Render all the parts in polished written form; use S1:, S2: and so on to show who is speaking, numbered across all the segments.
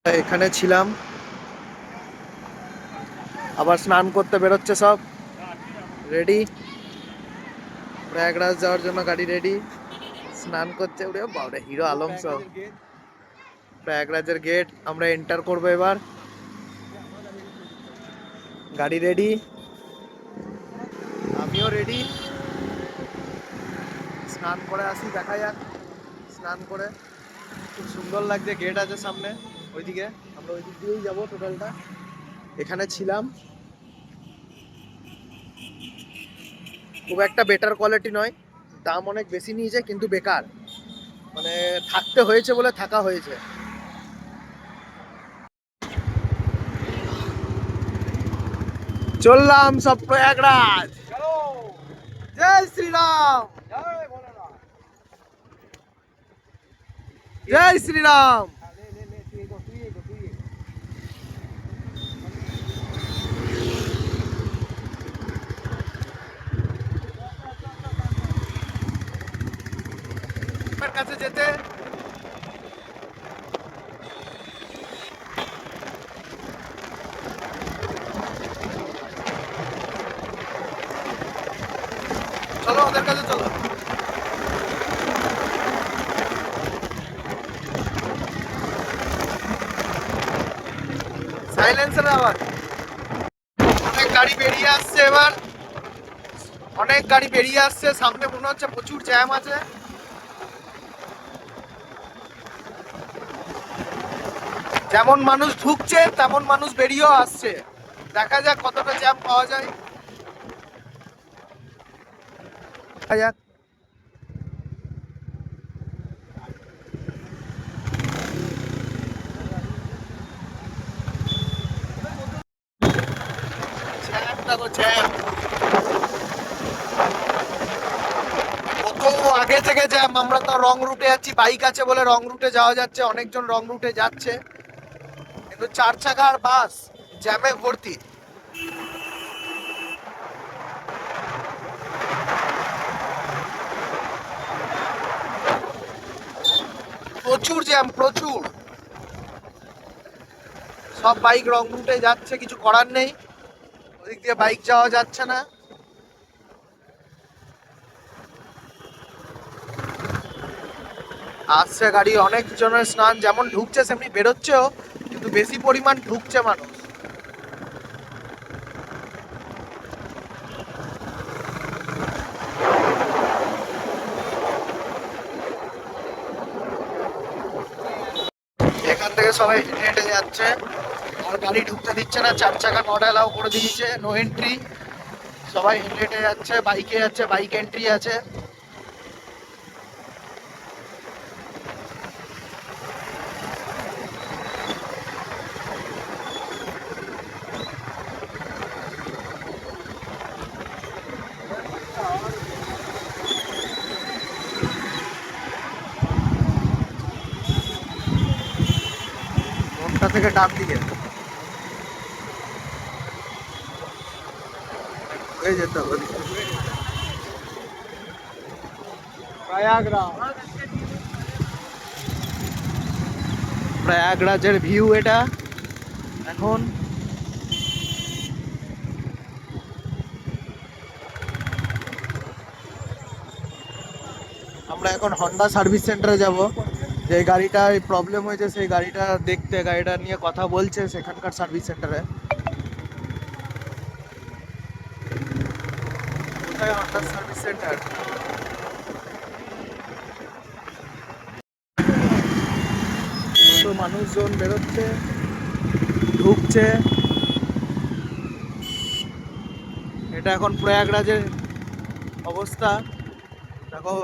S1: এখানে ছিলাম, আবার স্নান করতে বেরোচ্ছে সব রেডি। প্রয়াগরাজ যাওয়ার জন্য গাড়ি রেডি, স্নান করছে। ওরে বাবারে, হিরো আলম সব। প্রয়াগরাজের গেট আমরা এন্টার করবো এবার। গাড়ি রেডি, আমিও রেডি। স্নান করে আসি, দেখা যাক। স্নান করে খুব সুন্দর লাগছে, গেট আছে সামনে ওইদিকে, আমরা ওই দিক দিয়েই যাবো টোটালটা। এখানে ছিলাম, খুব একটা বেটার কোয়ালিটি নয়, দাম অনেক বেশি নিয়েছে, কিন্তু বেকার, মানে থাকতে হয়েছে বলে থাকা হয়েছে। চললাম সব প্রয়াগরাজ। জয় শ্রীরাম, জয় শ্রীরাম। কাছে যেতে চলো, ওদের কাছে চলো। সাইলেন্সের আওয়াজ। অনেক গাড়ি বেরিয়ে আসছে এবার, অনেক গাড়ি বেরিয়ে আসছে। সামনে মনে হচ্ছে প্রচুর জ্যাম আছে। যেমন মানুষ ঢুকছে তেমন মানুষ বেরিয়েও আসছে। দেখা যাক কতটা জ্যাম পাওয়া যায়, দেখা যাক। জ্যাম দেখো, জ্যাম কত আগে থেকে জ্যাম। আমরা তো রং রুটে যাচ্ছি, বাইক আছে বলে রং রুটে যাওয়া যাচ্ছে, অনেকজন রং রুটে যাচ্ছে, কিন্তু চার চাকা আর বাস জ্যামে ভর্তি। প্রচুর জ্যাম, প্রচুর। সব বাইক রং রুটে যাচ্ছে, কিছু করার নেই, ওদিক দিয়ে বাইক যাওয়া যাচ্ছে না। আসছে গাড়ি, অনেক জনের স্নান, যেমন ঢুকছে সেমনি বেরোচ্ছেও, কিন্তু বেশি পরিমাণ ঢুকছে মানুষ। এখান থেকে সবাই হেঁটে হেঁটে যাচ্ছে, আর গাড়ি ঢুকতে দিচ্ছে না, চার চাকা নট অ্যালাউ করে দিয়েছে, নো এন্ট্রি। সবাই হেঁটে হেঁটে যাচ্ছে, বাইকে যাচ্ছে, বাইক এন্ট্রি আছে। কোনটা থেকে ডান দিকে হয়ে যেতে হবে। প্রয়াগরাজ, প্রয়াগরাজের ভিউ এটা এখন। আমরা এখন হন্ডা সার্ভিস সেন্টারে যাব, যে গাড়িটায় প্রবলেম হয়েছে সেই গাড়িটা দেখতে, গাড়িটা নিয়ে কথা বলছে সেখানকার সার্ভিস সেন্টারে। কোথায় হন্ডা সার্ভিস সেন্টার? তো মানুষজন বেরোচ্ছে, ঢুকছে। এটা এখন প্রয়াগরাজের অবস্থা দেখো,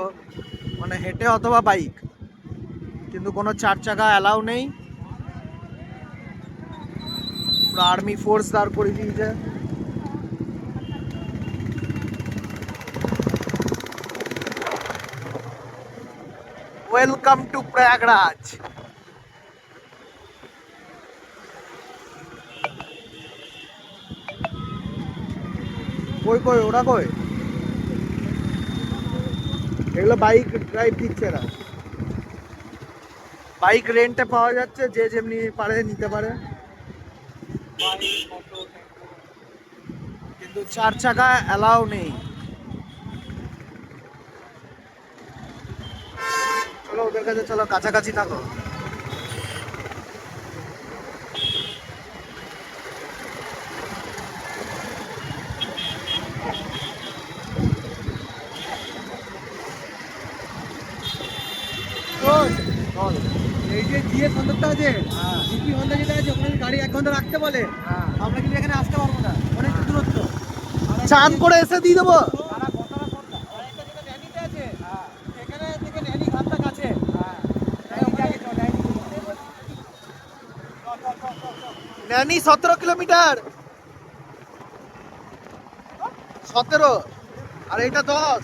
S1: মানে হেঁটে অথবা বাইক, কিন্তু কোনো চার চাকা অ্যালাউ নেই। পুরো আর্মি ফোর্স দাঁড় করে দিয়েছে। Welcome to Prayagraj. কই কই ওরা কই? এগুলো বাইক ড্রাইভ দিচ্ছে এরা। বাইক রেন্টে পাওয়া যাচ্ছে, যে যেমনি পারে নিতে পারে, কিন্তু 4 চাকা অ্যালাউ নেই। চলো ওদের কাছে, চলো কাছাকাছি থাকো।
S2: বল। এই যে জিএস হন্ডারটা আছে, জিপি হন্ডা যেটা আছে, ওখানে গাড়ি 1 ঘন্টা রাখতে বলে, আমরা কিন্তু এখানে আসতে পারবো না, অনেক দূরত্ব।
S1: চান করে এসে দিয়ে দেবো।
S2: আরেকটা যেটা ন্যানিতে আছে, এখানে থেকে ন্যানি ঘাটটা কাছে।
S1: নানি 17 কিলোমিটার, 17, আর এটা 10।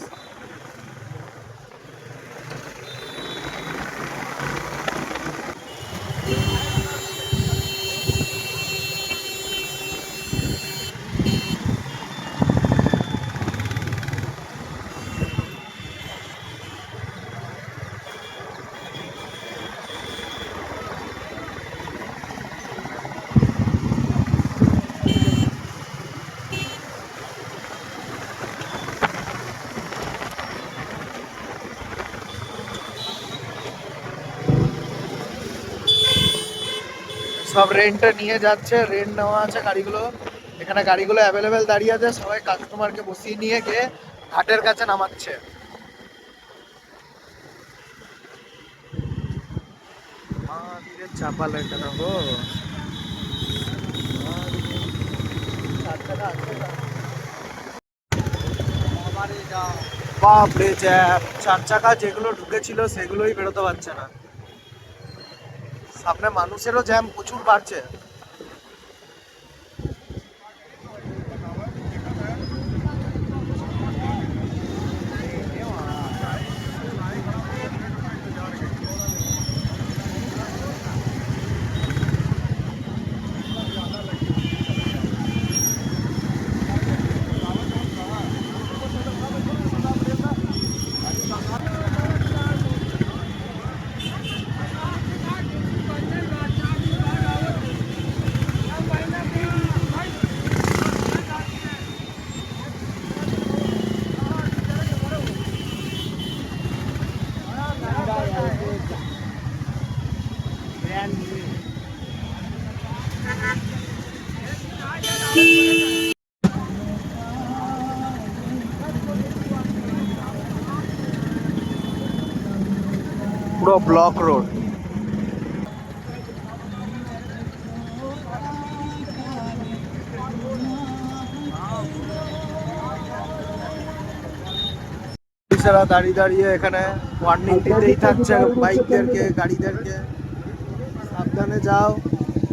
S1: সব রেন্টে নিয়ে যাচ্ছে, রেন্ট নেওয়া আছে গাড়িগুলো। এখানে গাড়িগুলো অ্যাভেলেবেল দাঁড়িয়ে আছে, সবাই কাস্টমারকে বসিয়ে নিয়ে গিয়ে ঘাটের কাছে নামাচ্ছে। চাপা লেখা না গো। বাপরে জ্যাম, 4 চাকা যেগুলো ঢুকেছিল সেগুলোই বেরোতে পারছে না। সামনে মানুষেরও জ্যাম প্রচুর বাড়ছে। পুরো ব্লক রোড। পুলিশেরা দাঁড়িয়ে দাঁড়িয়ে এখানে ওয়ার্নিং দিতেই থাকছে বাইকদেরকে, গাড়িদেরকে, সাবধানে যাও।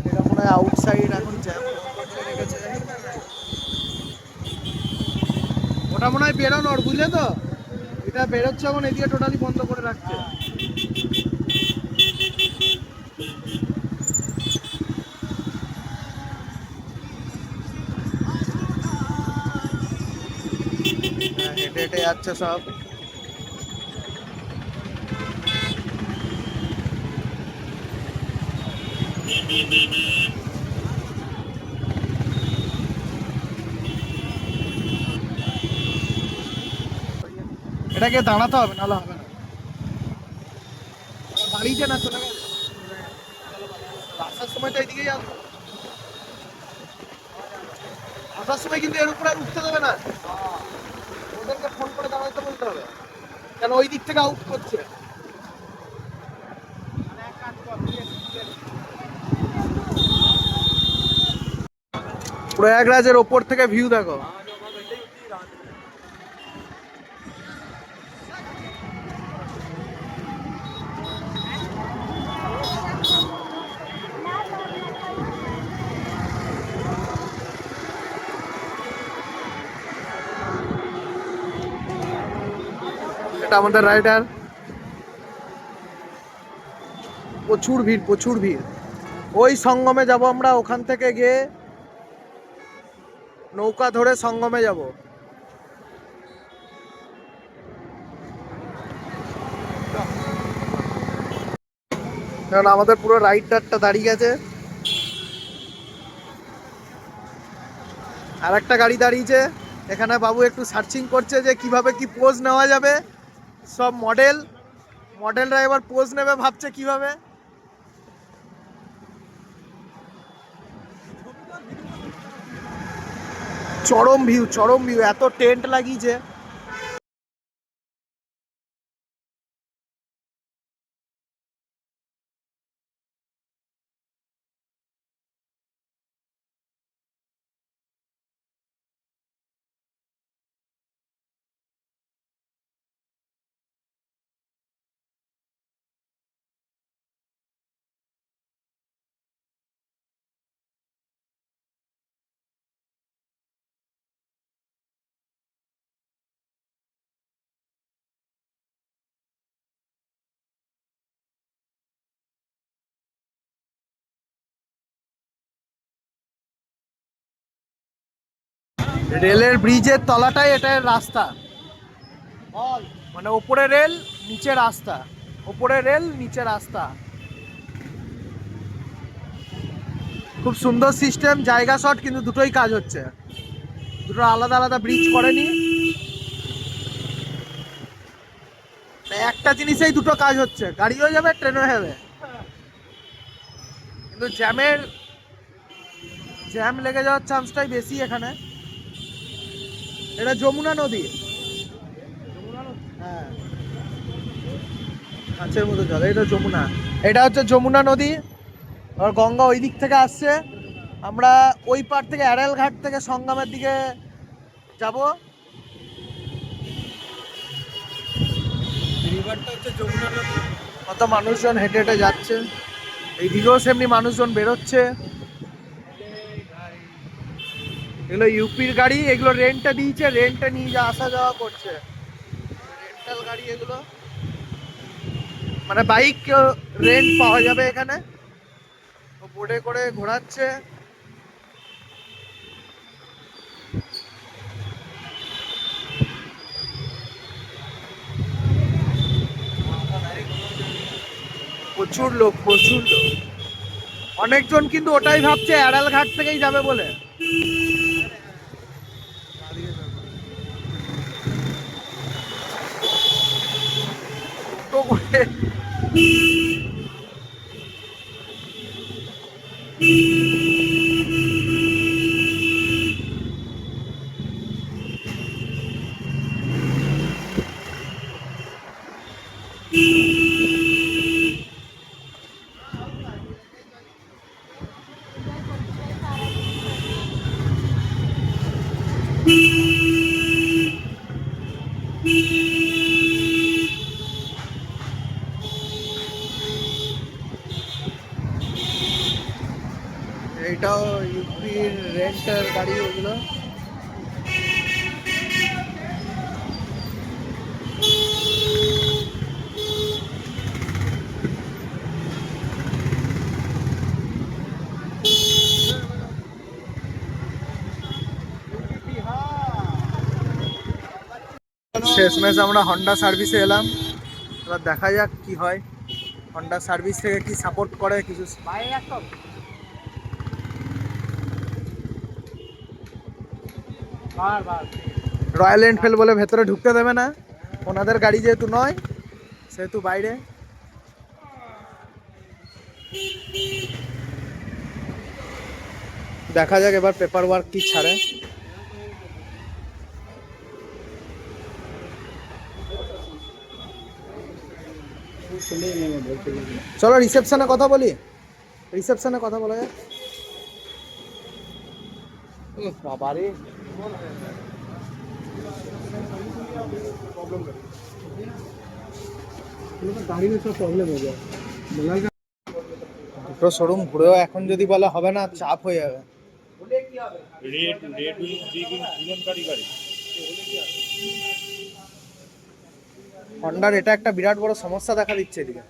S1: এটা মনে হয় আউটসাইড এখন জ্যাম করে রেখেছে। ওটা মনে হয় বেরোনোর, বুঝলে তো, এটা বেরোচ্ছে এখন, এদিকে টোটালি বন্ধ করে রাখছে। হেঁটে হেঁটে যাচ্ছে সব। এটাকে দাঁড়াতে হবে, নাহলে হবে না। বাড়িতে না চলে গেছে, আসার সময় তো এইদিকেই আসবো। আসার সময় কিন্তু এর উপরে আর উঠতে দেবে না, ওদেরকে ফোন করে দাঁড়াতে বলতে হবে, কেন ওই দিক থেকে আউট করছে। প্রয়াগরাজের ওপর থেকে ভিউ দেখো। এটা আমাদের রাইডার। প্রচুর ভিড়, প্রচুর ভিড়। ওই সঙ্গমে যাব আমরা, ওখান থেকে গিয়ে নৌকা ধরে সঙ্গমে যাব। কারণ আমাদের পুরো রাইডারটা দাঁড়িয়ে গেছে, আর একটা গাড়ি দাঁড়িয়েছে এখানে। বাবু একটু সার্চিং করছে যে কিভাবে কি পোজ নেওয়া যাবে। সব মডেলরা এবার পোজ নেবে, ভাবছে কিভাবে। চরম ভিউ, এত টেন্ট লাগিয়েছে। রেলের ব্রিজের তলাটাই এটার রাস্তা, মানে ওপরে রেল নিচে রাস্তা, ওপরে রেল নিচে রাস্তা। খুব সুন্দর সিস্টেম, জায়গা শর্ট, কিন্তু দুটোই কাজ হচ্ছে, দুটো আলাদা আলাদা ব্রিজ করেনি। একটা জিনিসেই দুটো কাজ হচ্ছে, গাড়িও যাবে ট্রেনও যাবে। কিন্তু জ্যাম লেগে যাওয়ার চান্সটাই বেশি এখানে। এটা যমুনা নদী, হ্যাঁ কাছের মতো জল, এটা যমুনা, এটা হচ্ছে যমুনা নদী। আর গঙ্গা ওই দিক থেকে আসছে, আমরা ওই পার থেকে অ্যারেল ঘাট থেকে সংগমের দিকে যাব।
S2: রিভারটা হচ্ছে যমুনা নদী।
S1: কত মানুষজন হেঁটে হেঁটে যাচ্ছে, এই দিকেও সেমনি মানুষজন বেরোচ্ছে। এগুলো ইউপির গাড়ি, এগুলো রেন্টে দিয়েছে, রেন্টে নিয়ে আসা যাওয়া করছে, রেন্টাল গাড়ি এগুলো। মানে বাইক রেন্ট পাওয়া যাবে এখানে, বোর্ডে করে ঘোরাচ্ছে। প্রচুর লোক। অনেকজন কিন্তু ওটাই ভাবছে অ্যাডাল ঘাট থেকেই যাবে বলে। তো করে এইটাও ইউপির রেন্টের গাড়ি ওগুলো। শেষমেশ আমরা হন্ডা সার্ভিসে এলাম, এবার দেখা যাক কি হয়। হন্ডা সার্ভিস থেকে কি সাপোর্ট করে কিছু। রয়্যাল এনফিল্ড বলে ভেতরে ঢুকতে দেবে না, ওনাদের গাড়ি যেহেতু নয় সেহেতু বাইরে। দেখা যাক এবার পেপার ওয়ার্ক কি ছাড়ে। চলো রিসেপশনে কথা বলি, রিসেপশনে কথা বলা যাক। বাবারে দুটো শোরুম ঘুরেও এখন যদি বলে হবে না, চাপ হয়ে যাবে। হন্ডার এটা একটা বিরাট বড় সমস্যা দেখা দিচ্ছে এদিকে।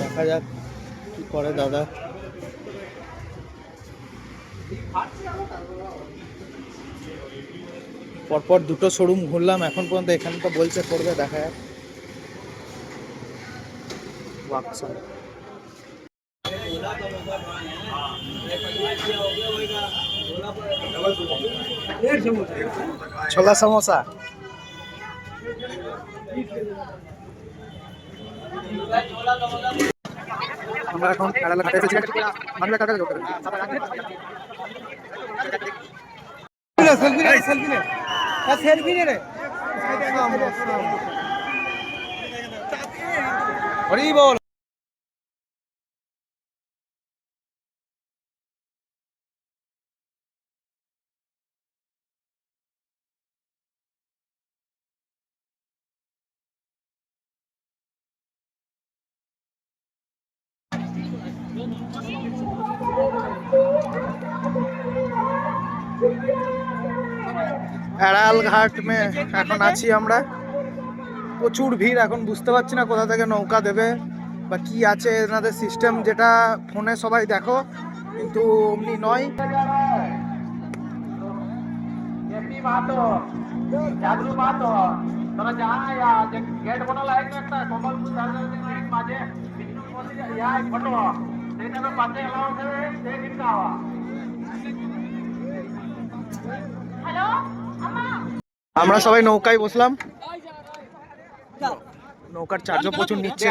S1: দেখা যাক কি করে দাদা। পরপর দুটো শোরুম ঘুরলাম এখন পর্যন্ত, এখানে তো বলছে করবে, দেখা যাক। ওয়াকশপ। ছোলা সমোসা। আমরা এখন কেরালা ঘাটে এসেছি। আমি কাকা যোগ করেন
S2: সেলফি নে, সেলফি নে, সেলফি নে রে। হরি বল।
S1: আড়াল ঘাট মে এখন আছি আমরা। প্রচুর ভিড়, এখন বুঝতে পারছি না কোথা থেকে নৌকা দেবে বা কি আছে এনাদের সিস্টেম, যেটা ফোনে সবাই দেখো কিন্তু অমনি নয়। আমরা সবাই নৌকায় বসলাম, নৌকার চার্জও প্রচুর নিচ্ছে।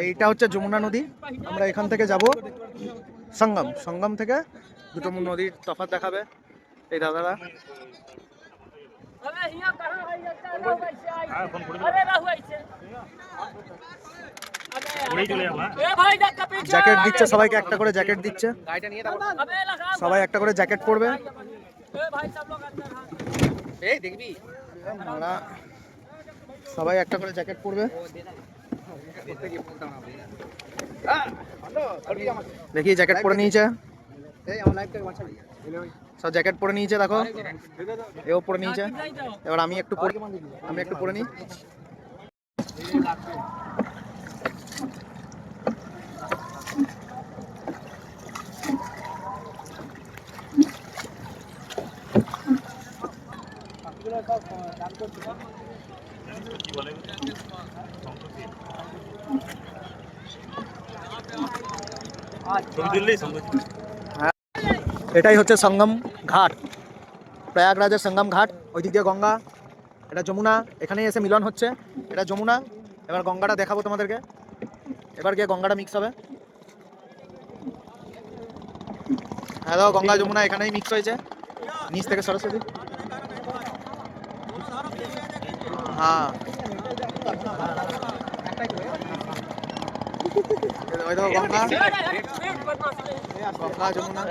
S1: এইটা হচ্ছে যমুনা নদী, আমরা এখান থেকে যাব সঙ্গম। সঙ্গম থেকে দুটো নদীর তফাৎ দেখাবে এই দাদারা। জ্যাকেট দিচ্ছে সবাইকে, একটা করে জ্যাকেট দিচ্ছে, সবাই একটা করে জ্যাকেট পরবে। সবাই একটা করে জ্যাকেট পরবে। দেখি জ্যাকেট পরে নিয়েছে, সব জ্যাকেট পরে নিয়েছে, দেখো এও পরে নিয়েছে। এবার আমি একটু পরে নিই। এটাই হচ্ছে সঙ্গম ঘাট, প্রয়াগরাজের সঙ্গম ঘাট। ওই দিক দিয়ে গঙ্গা, এটা যমুনা, এখানেই এসে মিলন হচ্ছে। এটা যমুনা, এবার গঙ্গাটা দেখাবো তোমাদেরকে। এবার গিয়ে গঙ্গাটা মিক্স হবে। হ্যালো, গঙ্গা যমুনা এখানেই মিক্স হয়েছে, নিচ থেকে সরস্বতী। হ্যাঁ, ওই দেখো গঙ্গা, গঙ্গা যমুনা,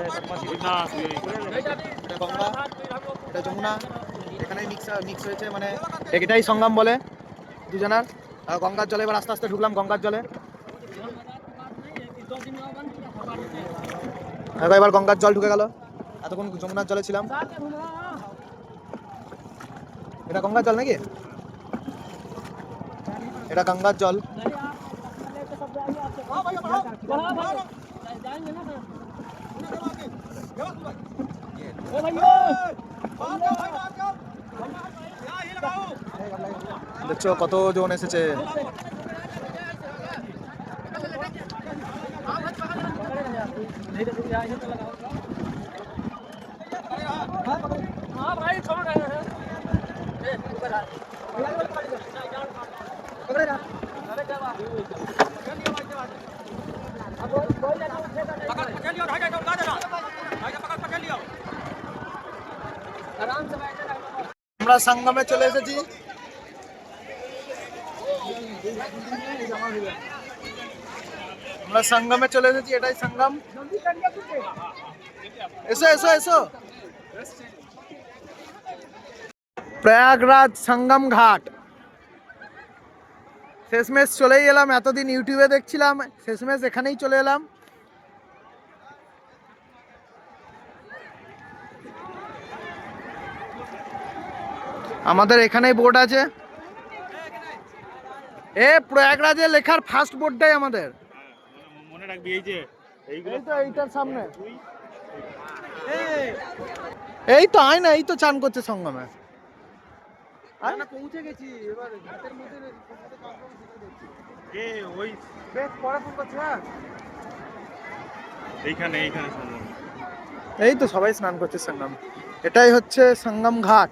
S1: এটা গঙ্গা, এটা যমুনা, এখানেই মিক্স হয়েছে, মানে এটাই সঙ্গম বলে দুজনার। গঙ্গার জলে এবার আস্তে আস্তে ঢুকলাম গঙ্গার জলে। এবার গঙ্গার জল ঢুকে গেল, এতক্ষণ যমুনার জলে ছিলাম। এটা গঙ্গার জল নাকি? এটা গঙ্গার জল। দেখছো কতজন এসেছে। আমরা সঙ্গমে চলে এসেছি। আমরা সঙ্গমে চলে এসেছি, এটাই সঙ্গম। এসো এসো এসো, প্রয়াগরাজ সঙ্গম ঘাট। শেষমেশ চলেই এলাম, এতদিন ইউটিউবে দেখছিলাম, শেষমেশ এখানেই চলে এলাম। আমাদের এখানেই বোর্ড আছে, প্রয়াগরাজে লেখার ফার্স্ট বোর্ডটাই আমাদের, মনে রাখবি। এই যে এইটার সামনে এই তো আয় না, এই তো চান করছে সঙ্গমে।
S2: না পৌঁছে গেছি, এবার ঘাটের মধ্যে কোথাতে চান করবো সেটা দেখছি।
S3: এ ওই
S2: বেশ পরে ফোন করছি, হ্যাঁ।
S3: এইখানে সঙ্গম।
S1: এই তো সবাই স্নান করছে সঙ্গম, এটাই হচ্ছে সঙ্গম ঘাট।